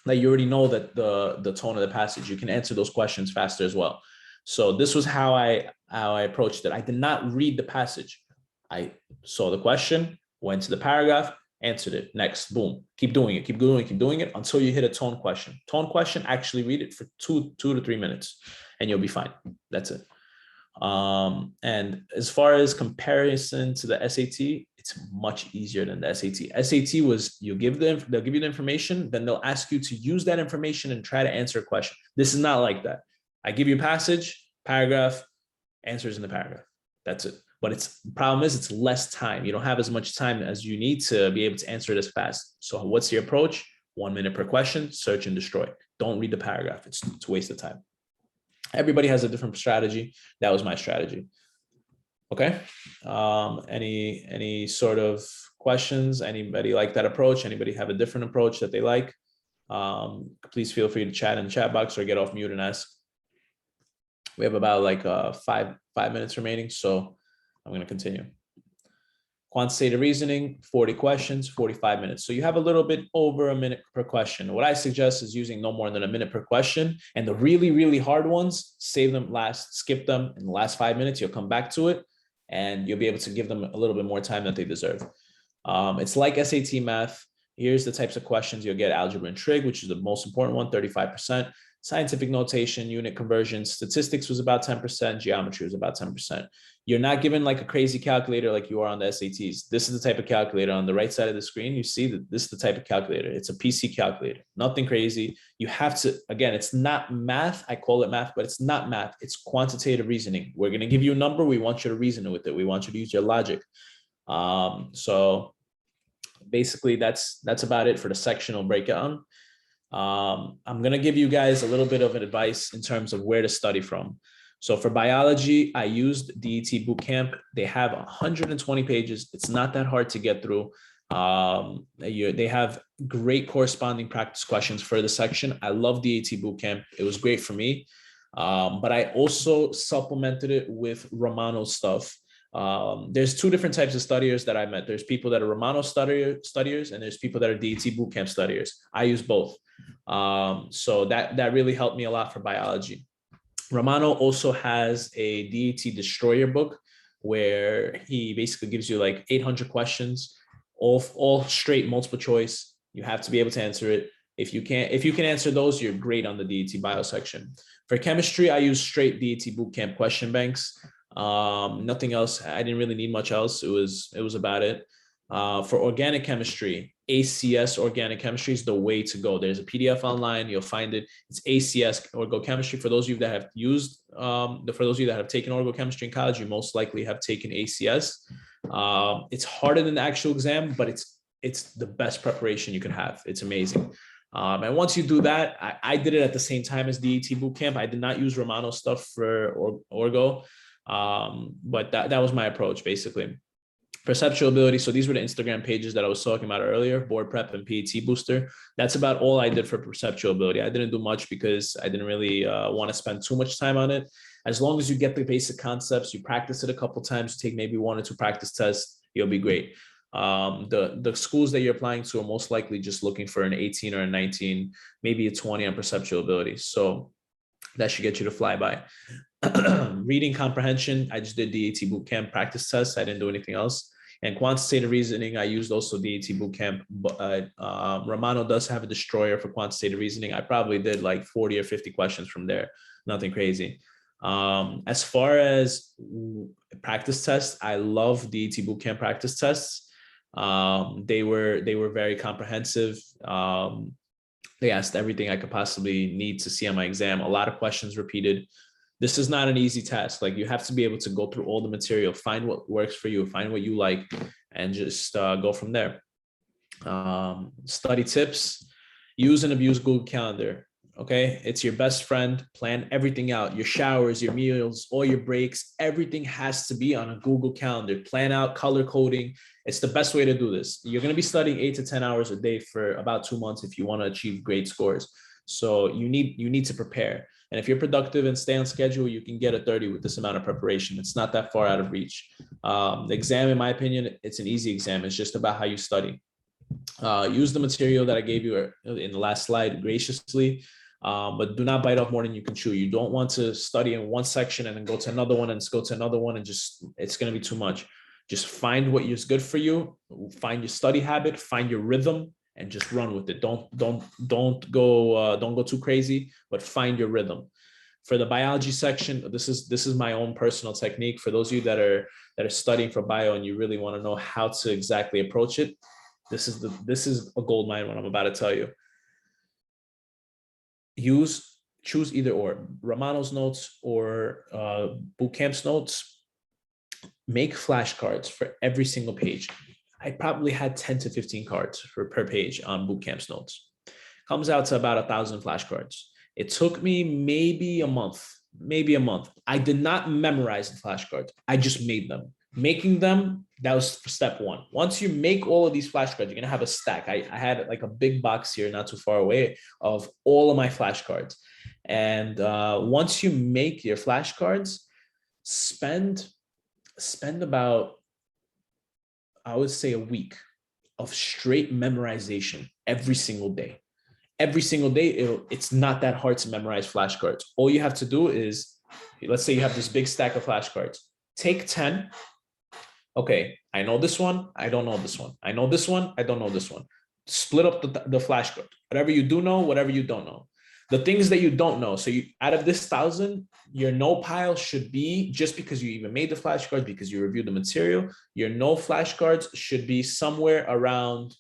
that you already know that the tone of the passage, you can answer those questions faster as well. So this was how I approached it. I did not read the passage. I saw the question, went to the paragraph, answered it. Next, boom, keep doing it, keep doing it until you hit a tone question. Tone question, actually read it for 2 to 3 minutes and you'll be fine. That's it. And as far as comparison to the SAT, it's much easier than the SAT. SAT was they'll give you the information, then they'll ask you to use that information and try to answer a question. This is not like that. I give you a passage, paragraph, answers in the paragraph. That's it. But the problem is it's less time. You don't have as much time as you need to be able to answer it as fast. So what's the approach? 1 minute per question, search and destroy. Don't read the paragraph. It's a waste of time. Everybody has a different strategy. That was my strategy. Okay. Any sort of questions? Anybody like that approach? Anybody have a different approach that they like? Please feel free to chat in the chat box or get off mute and ask. We have about like 5 minutes remaining, so I'm going to continue. Quantitative reasoning, 40 questions, 45 minutes. So you have a little bit over a minute per question. What I suggest is using no more than a minute per question. And the really, really hard ones, save them last, skip them in the last 5 minutes. You'll come back to it and you'll be able to give them a little bit more time that they deserve. It's like SAT math. Here's the types of questions you'll get: algebra and trig, which is the most important one, 35%. Scientific notation, unit conversion, statistics was about 10%, geometry was about 10%. You're not given like a crazy calculator like you are on the SATs. This is the type of calculator on the right side of the screen. You see that this is the type of calculator. It's a PC calculator, nothing crazy. You have to, again, it's not math. I call it math, but it's not math. It's quantitative reasoning. We're going to give you a number. We want you to reason with it. We want you to use your logic. So basically that's about it for the sectional breakdown. I'm going to give you guys a little bit of advice in terms of where to study from. So for biology, I used DAT Bootcamp. They have 120 pages. It's not that hard to get through. They have great corresponding practice questions for the section. I love DAT Bootcamp. It was great for me. But I also supplemented it with Romano stuff. There's 2 different types of studiers that I met. There's people that are Romano studiers, and there's people that are DAT Bootcamp studiers. I use both. So that really helped me a lot for biology. Romano also has a DAT Destroyer book where he basically gives you like 800 questions, all straight multiple choice. You have to be able to answer it. If you can answer those, you're great on the DAT bio section. For chemistry, I use straight DAT Bootcamp question banks. Nothing else. I didn't really need much else. It was about it. For organic chemistry, ACS organic chemistry is the way to go. There's a PDF online. You'll find it. It's ACS orgochemistry. For those of you that have used, for those of you that have taken orgochemistry in college, you most likely have taken ACS. It's harder than the actual exam, but it's the best preparation you can have. It's amazing. And once you do that, I did it at the same time as DAT Bootcamp. I did not use Romano stuff for orgo. But that was my approach basically. Perceptual Ability. So these were the Instagram pages that I was talking about earlier, Board Prep and PAT Booster. That's about all I did for Perceptual Ability. I didn't do much because I didn't really want to spend too much time on it. As long as you get the basic concepts, you practice it a couple times, take maybe 1 or 2 practice tests, you'll be great. The schools that you're applying to are most likely just looking for an 18 or a 19, maybe a 20 on Perceptual Ability. So that should get you to fly by. Reading comprehension, I just did DAT Bootcamp practice tests. I didn't do anything else. And quantitative reasoning, I used also DAT Bootcamp. But Romano does have a destroyer for quantitative reasoning. I probably did like 40 or 50 questions from there. Nothing crazy. As far as practice tests, I love DAT Bootcamp practice tests. They were very comprehensive. They asked everything I could possibly need to see on my exam. A lot of questions repeated. This is not an easy task. Like you have to be able to go through all the material, find what works for you, find what you like, and just go from there. Study tips: use and abuse Google Calendar. Okay, it's your best friend. Plan everything out: your showers, your meals, all your breaks. Everything has to be on a Google Calendar. Plan out color coding. It's the best way to do this. You're going to be studying 8 to 10 hours a day for about 2 months if you want to achieve great scores. So you need to prepare. And if you're productive and stay on schedule, you can get a 30 with this amount of preparation. It's not that far out of reach. The exam, in my opinion, it's an easy exam. It's just about how you study. Use the material that I gave you in the last slide graciously, but do not bite off more than you can chew. You don't want to study in one section and then go to another one and go to another one and just, it's going to be too much. Just find what is good for you, find your study habit, find your rhythm, and just run with it. Don't go too crazy, but find your rhythm. For the biology section, this is my own personal technique. For those of you that are studying for bio and you really want to know how to exactly approach it, this is a gold mine, what I'm about to tell you. Choose either or, Romano's notes or Bootcamp's notes. Make flashcards for every single page. I probably had 10 to 15 cards per page on Bootcamp's notes. Comes out to about 1,000 flashcards. It took me maybe a month. I did not memorize the flashcards. I just made them. Making them, that was step one. Once you make all of these flashcards, you're gonna have a stack. I had like a big box here, not too far away, of all of my flashcards. And once you make your flashcards, spend about, I would say, a week of straight memorization every single day. Every single day, it's not that hard to memorize flashcards. All you have to do is, let's say you have this big stack of flashcards. Take 10. Okay, I know this one, I don't know this one. I know this one, I don't know this one. Split up the flashcard. Whatever you do know, whatever you don't know. The things that you don't know. So you, out of this 1,000, your no pile should be, just because you even made the flashcards, because you reviewed the material, your no flashcards should be somewhere around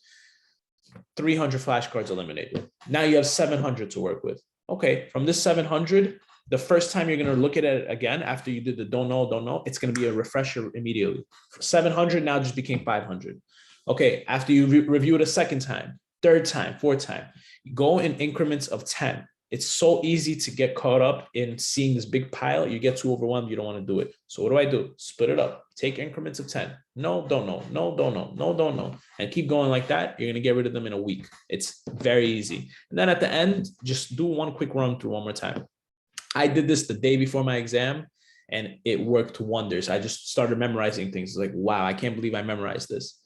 300 flashcards eliminated. Now you have 700 to work with. Okay, from this 700, the first time you're going to look at it again after you did the don't know, it's going to be a refresher immediately. 700 now just became 500. Okay, after you review it a second time, third time, fourth time, go in increments of 10. It's so easy to get caught up in seeing this big pile. You get too overwhelmed. You don't want to do it. So what do? Split it up. Take increments of 10. No, don't know. No, don't know. No, don't know. And keep going like that. You're going to get rid of them in a week. It's very easy. And then at the end, just do one quick run through one more time. I did this the day before my exam and it worked wonders. I just started memorizing things. It's like, wow, I can't believe I memorized this.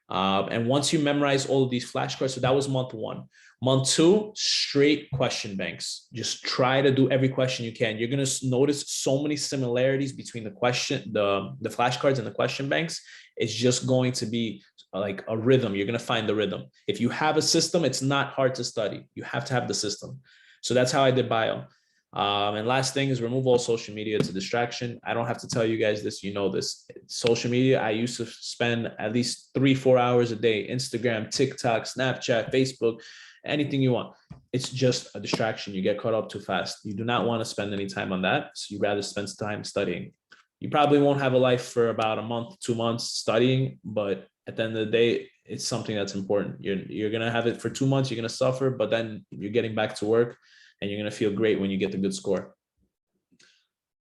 And once you memorize all of these flashcards, so that was month one. Month two, straight question banks. Just try to do every question you can. You're going to notice so many similarities between the flashcards and the question banks. It's just going to be like a rhythm. You're going to find the rhythm. If you have a system, it's not hard to study. You have to have the system. So that's how I did bio. And last thing is remove all social media. It's a distraction. I don't have to tell you guys this, you know this. Social media, I used to spend at least 3-4 hours a day. Instagram, TikTok, Snapchat, Facebook, anything you want. It's just a distraction. You get caught up too fast. You do not want to spend any time on that. So you rather spend time studying. You probably won't have a life for about a month, 2 months studying, but at the end of the day, it's something that's important. You're going to have it for 2 months. You're going to suffer, but then you're getting back to work. And you're going to feel great when you get the good score.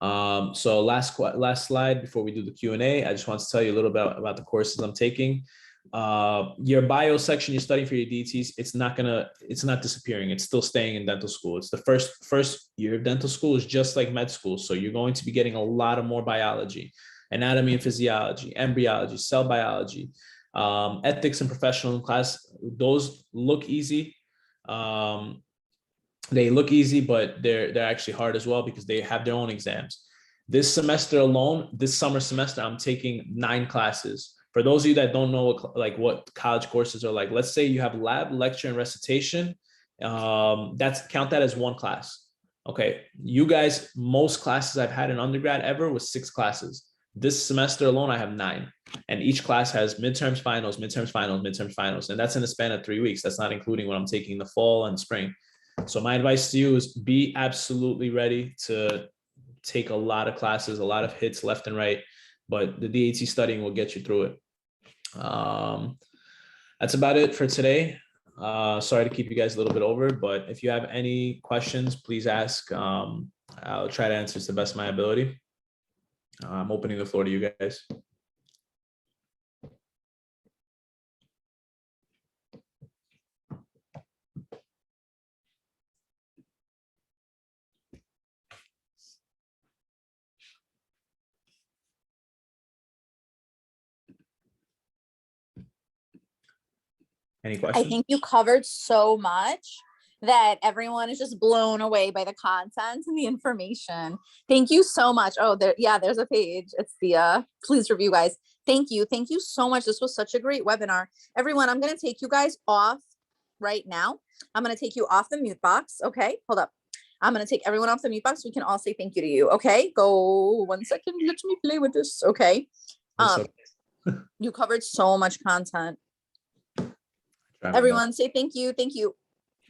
So last slide before we do the Q&A, I just want to tell you a little bit about the courses I'm taking. Your bio section you're studying for your DATs, it's not disappearing. It's still staying in dental school. It's the first year of dental school is just like med school. So you're going to be getting a lot of more biology, anatomy and physiology, embryology, cell biology, ethics and professional class. Those look easy. They look easy, but they're actually hard as well because they have their own exams. This semester alone, this summer semester, I'm taking 9 classes. For those of you that don't know what college courses are like, let's say you have lab, lecture, and recitation. Count that as 1 class. Okay, you guys, most classes I've had in undergrad ever was 6 classes. This semester alone, I have 9. And each class has midterms, finals, midterms, finals, midterms, finals. And that's in the span of 3 weeks. That's not including what I'm taking in the fall and spring. So my advice to you is be absolutely ready to take a lot of classes, a lot of hits left and right, but the DAT studying will get you through it. That's about it for today. Sorry to keep you guys a little bit over, but if you have any questions, please ask. I'll try to answer to the best of my ability. I'm opening the floor to you guys. Any I questions? think you covered so much that everyone is just blown away by the content and the information. Thank you so much. Oh, there's a page. It's the please review, guys. Thank you so much. This was such a great webinar. Everyone, I'm going to take you guys off right now. I'm going to take you off the mute box. Okay, hold up. I'm going to take everyone off the mute box. We can all say thank you to you. Okay, go 1 second. Let me play with this. Okay. You covered so much content. Everyone say thank you. Thank you.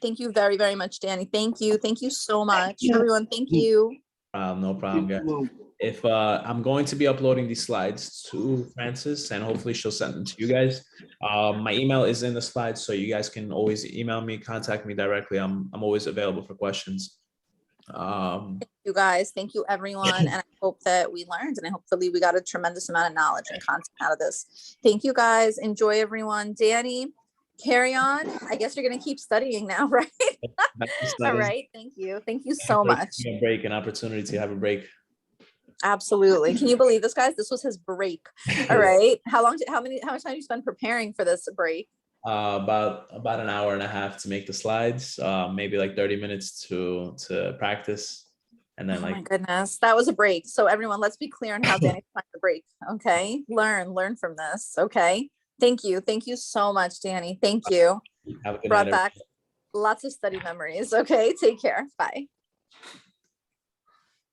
Thank you very, very much, Danny. Thank you. Thank you so much. Everyone, thank you. No problem, guys. If I'm going to be uploading these slides to Frances, and hopefully she'll send them to you guys. My email is in the slides, so you guys can always email me, contact me directly. I'm always available for questions. Thank you guys. Thank you, everyone. And I hope that we learned, and hopefully we got a tremendous amount of knowledge and content out of this. Thank you, guys. Enjoy, everyone. Danny, carry on. I guess you're going to keep studying now, right? All right. Thank you. Thank you so much. A break, an opportunity to have a break. Absolutely. Can you believe this, guys? This was his break. All right. How much time did you spend preparing for this break? About an hour and a half to make the slides, maybe like 30 minutes to practice. And then my goodness, that was a break. So everyone, let's be clear on how Danny finds the break. Okay. Learn from this. Okay. Thank you. Thank you so much, Danny. Thank you. Have a good Brought night, back lots of study memories. Okay. Take care. Bye.